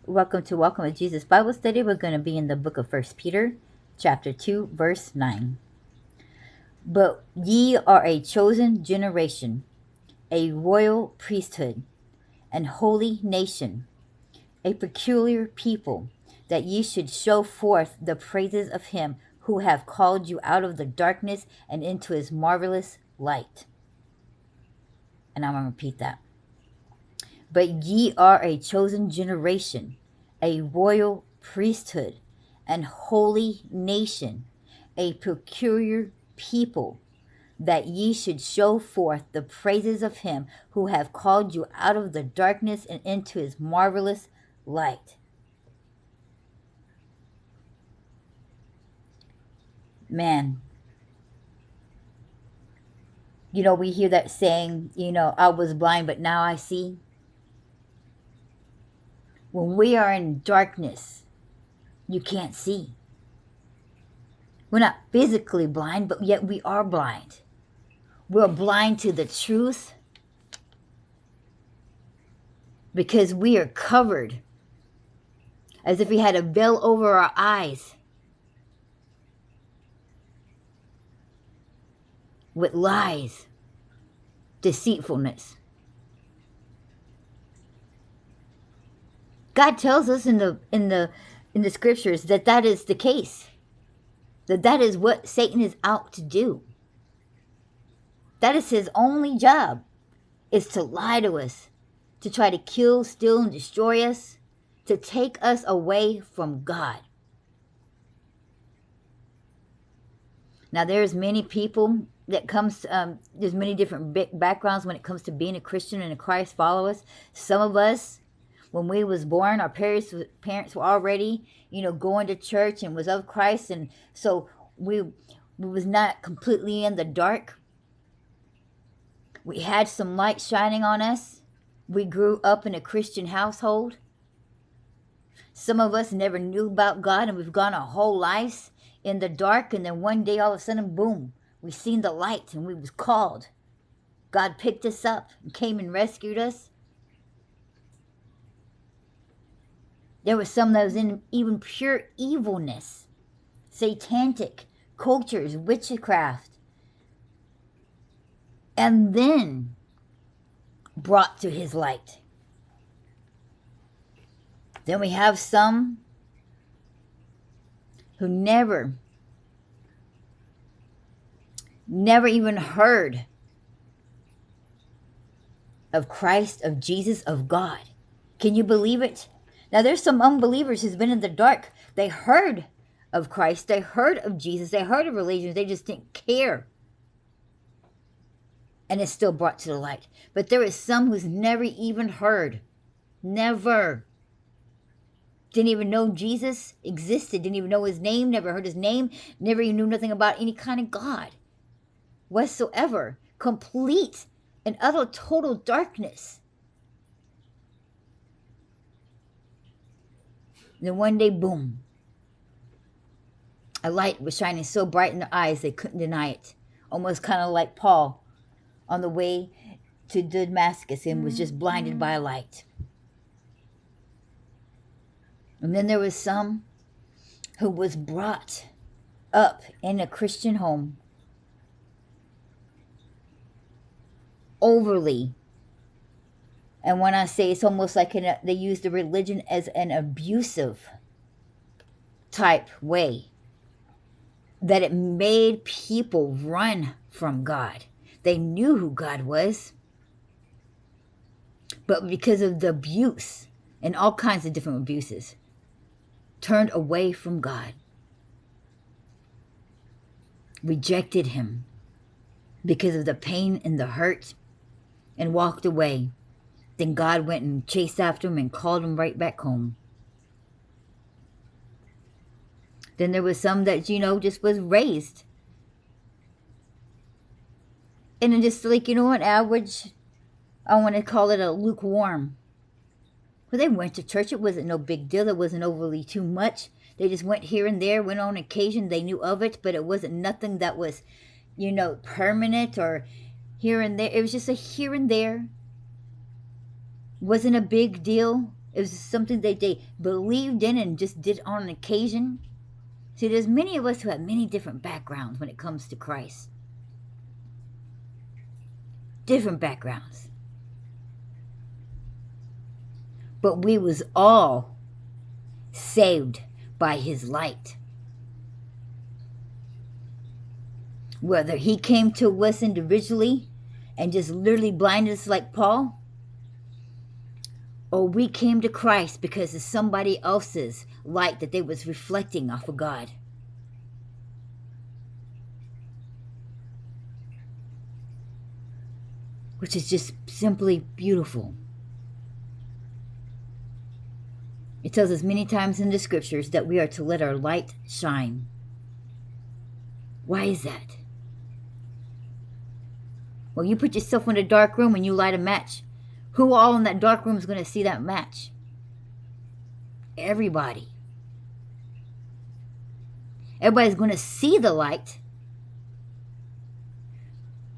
Welcome to Welcome with Jesus Bible Study. We're going to be in the book of First Peter, chapter 2, verse 9. But ye are a chosen generation, a royal priesthood, an holy nation, a peculiar people, that ye should show forth the praises of him who have called you out of the darkness and into his marvelous light. And I'm going to repeat that. But ye are a chosen generation, a royal priesthood, an holy nation, a peculiar people, that ye should show forth the praises of him who have called you out of the darkness and into his marvelous light. Man, we hear that saying, I was blind, but now I see. When we are in darkness, you can't see. We're not physically blind, but yet we are blind. We're blind to the truth because we are covered as if we had a veil over our eyes with lies, deceitfulness. God tells us in the scriptures that is the case. That is what Satan is out to do. That is his only job, is to lie to us, to try to kill, steal, and destroy us, to take us away from God. Now, there's many people that comes, there's many different backgrounds when it comes to being a Christian and a Christ followers. Some of us, when we was born, our parents were already, going to church and was of Christ. And so we was not completely in the dark. We had some light shining on us. We grew up in a Christian household. Some of us never knew about God, and we've gone our whole lives in the dark. And then one day, all of a sudden, boom, we seen the light and we was called. God picked us up and came and rescued us. There was some that was in even pure evilness, satanic cultures, witchcraft, and then brought to his light. Then we have some who never even heard of Christ, of Jesus, of God. Can you believe it? Now, there's some unbelievers who's been in the dark. They heard of Christ. They heard of Jesus. They heard of religions. They just didn't care. And it's still brought to the light. But there is some who's never even heard. Never. Didn't even know Jesus existed. Didn't even know his name. Never heard his name. Never even knew nothing about any kind of God whatsoever. Complete and utter total darkness. Then one day, boom, a light was shining so bright in their eyes they couldn't deny it. Almost kind of like Paul on the way to Damascus and was just blinded by a light. And then there was some who was brought up in a Christian home, overly. And when I say it's almost like they use the religion as an abusive type way, that it made people run from God. They knew who God was, but because of the abuse and all kinds of different abuses, turned away from God, rejected him because of the pain and the hurt, and walked away. Then God went and chased after him and called him right back home. Then there was some that, just was raised. And then just like, an average, I want to call it a lukewarm. Well, they went to church. It wasn't no big deal. It wasn't overly too much. They just went here and there, went on occasion. They knew of it, but it wasn't nothing that was, permanent or here and there. It was just a here and there. Wasn't a big deal. It was something that they believed in and just did on an occasion. See, there's many of us who have many different backgrounds when it comes to Christ. Different backgrounds. But we was all saved by his light. Whether he came to us individually and just literally blinded us like Paul, or we came to Christ because of somebody else's light that they was reflecting off of God. Which is just simply beautiful. It tells us many times in the scriptures that we are to let our light shine. Why is that? Well, you put yourself in a dark room and you light a match. Who all in that dark room is going to see that match? Everybody. Everybody's going to see the light.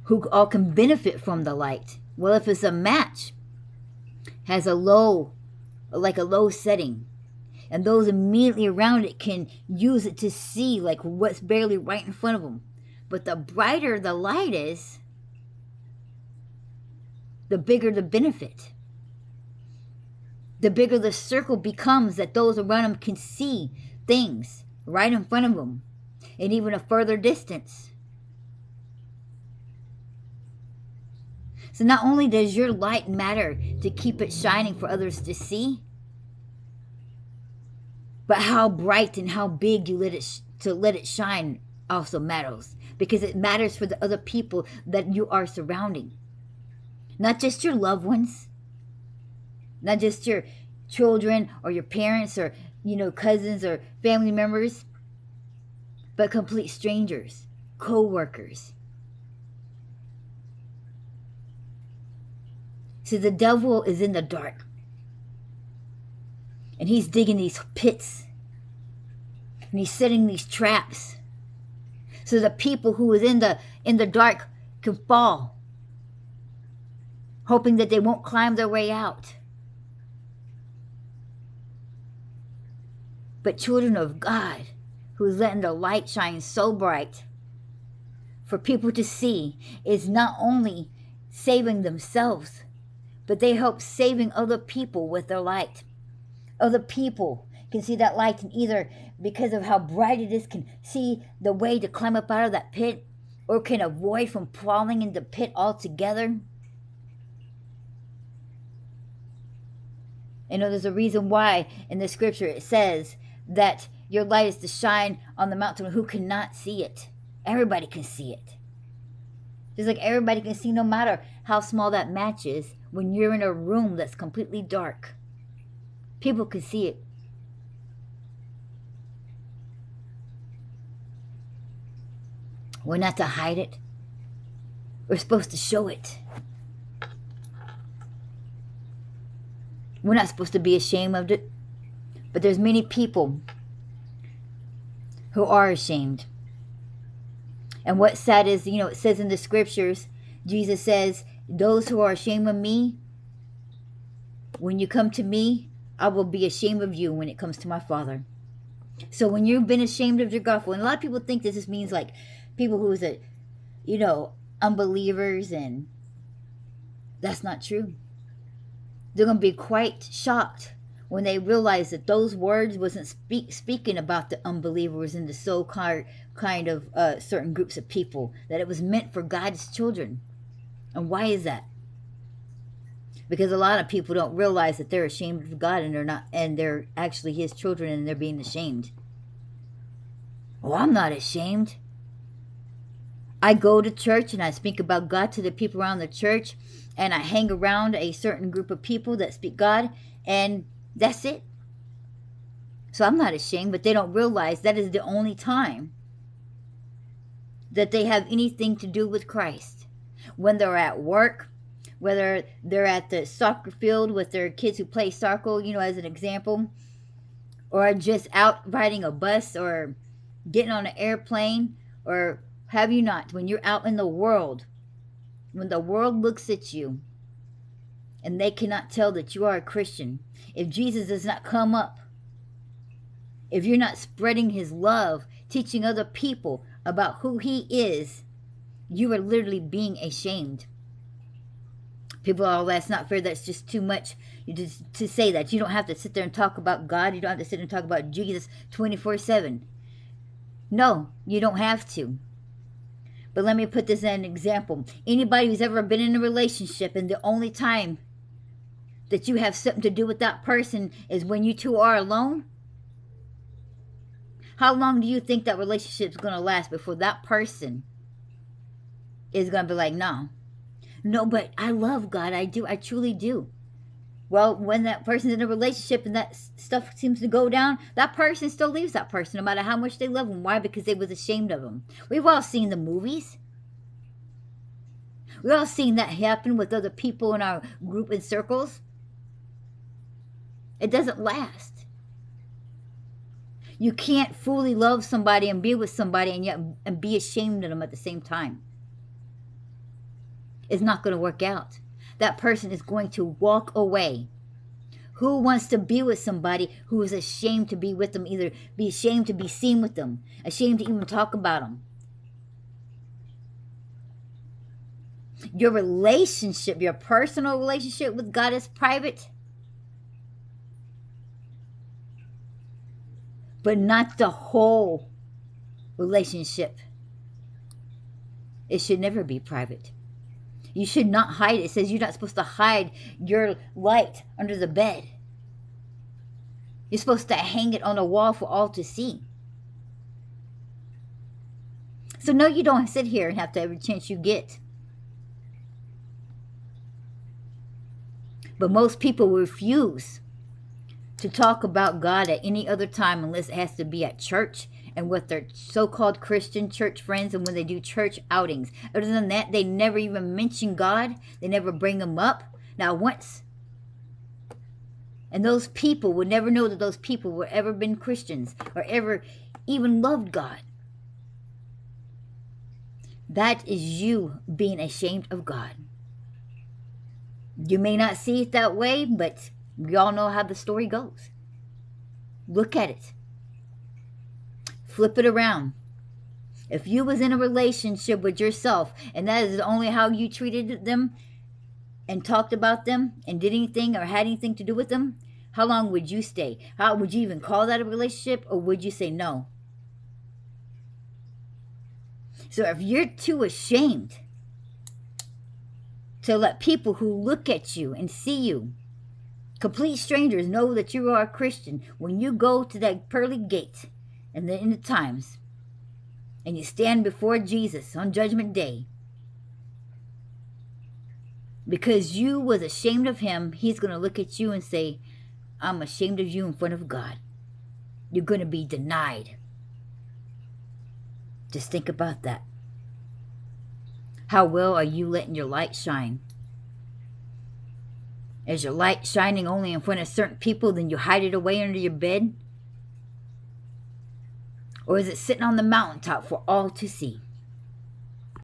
Who all can benefit from the light? Well, if it's a match, has a low, like a low setting, and those immediately around it can use it to see like what's barely right in front of them. But the brighter the light is, the bigger the benefit. The bigger the circle becomes that those around them can see things right in front of them and even a further distance. So not only does your light matter to keep it shining for others to see, but how bright and how big you let it shine also matters, because it matters for the other people that you are surrounding. Not just your loved ones, not just your children or your parents or, cousins or family members, but complete strangers, co-workers. See, the devil is in the dark. And he's digging these pits. And he's setting these traps. So the people who is in the dark can fall. Hoping that they won't climb their way out. But children of God, who's letting the light shine so bright for people to see, is not only saving themselves, but they help saving other people with their light. Other people can see that light and either, because of how bright it is, can see the way to climb up out of that pit, or can avoid from falling in the pit altogether. There's a reason why in the scripture it says that your light is to shine on the mountain who cannot see it. Everybody can see it. Just like everybody can see, no matter how small that match is, when you're in a room that's completely dark. People can see it. We're not to hide it. We're supposed to show it. We're not supposed to be ashamed of it. But there's many people who are ashamed. And what's sad is, it says in the scriptures, Jesus says, those who are ashamed of me, when you come to me, I will be ashamed of you when it comes to my Father. So when you've been ashamed of your gospel, and a lot of people think this means like people who is unbelievers, and that's not true. They're going to be quite shocked when they realize that those words wasn't speaking about the unbelievers and the so-called kind of certain groups of people, that it was meant for God's children. And why is that? Because a lot of people don't realize that they're ashamed of God, and they're not, and they're actually his children, and they're being ashamed. Oh, I'm not ashamed. I go to church and I speak about God to the people around the church, and I hang around a certain group of people that speak God, and that's it. So I'm not ashamed, but they don't realize that is the only time that they have anything to do with Christ. When they're at work, whether they're at the soccer field with their kids who play soccer, as an example, or just out riding a bus or getting on an airplane, or have you not, when you're out in the world, when the world looks at you and they cannot tell that you are a Christian, if Jesus does not come up, if you're not spreading his love, teaching other people about who he is, you are literally being ashamed. People are, oh, that's not fair, that's just too much to say that. You don't have to sit there and talk about God. You don't have to sit and talk about Jesus 24/7. No, you don't have to. But let me put this as an example. Anybody who's ever been in a relationship and the only time that you have something to do with that person is when you two are alone, how long do you think that relationship is going to last before that person is going to be like, no, but I love God. I do. I truly do. Well, when that person's in a relationship and that stuff seems to go down, that person still leaves that person no matter how much they love them. Why? Because they was ashamed of them. We've all seen the movies. We've all seen that happen with other people in our group and circles. It doesn't last. You can't fully love somebody and be with somebody and yet be ashamed of them at the same time. It's not going to work out. That person is going to walk away. Who wants to be with somebody who is ashamed to be with them? Either be ashamed to be seen with them, ashamed to even talk about them. Your relationship, your personal relationship with God is private, but not the whole relationship. It should never be private. You should not hide it. It says you're not supposed to hide your light under the bed. You're supposed to hang it on a wall for all to see. So no, you don't sit here and have to every chance you get. But most people refuse to talk about God at any other time unless it has to be at church and with their so-called Christian church friends and when they do church outings. Other than that, they never even mention God. They never bring him up. Not once. And those people would never know that those people were ever been Christians or ever even loved God. That is you being ashamed of God. You may not see it that way, but we all know how the story goes. Look at it. Flip it around. If you was in a relationship with yourself and that is only how you treated them and talked about them and did anything or had anything to do with them, how long would you stay? How would you even call that a relationship, or would you say no? So if you're too ashamed to let people who look at you and see you, complete strangers, know that you are a Christian, when you go to that pearly gate in the end of times and you stand before Jesus on Judgment Day, because you was ashamed of him, he's going to look at you and say, I'm ashamed of you in front of God. You're going to be denied. Just think about that. How well are you letting your light shine? Is your light shining only in front of certain people, then you hide it away under your bed? Or is it sitting on the mountaintop for all to see?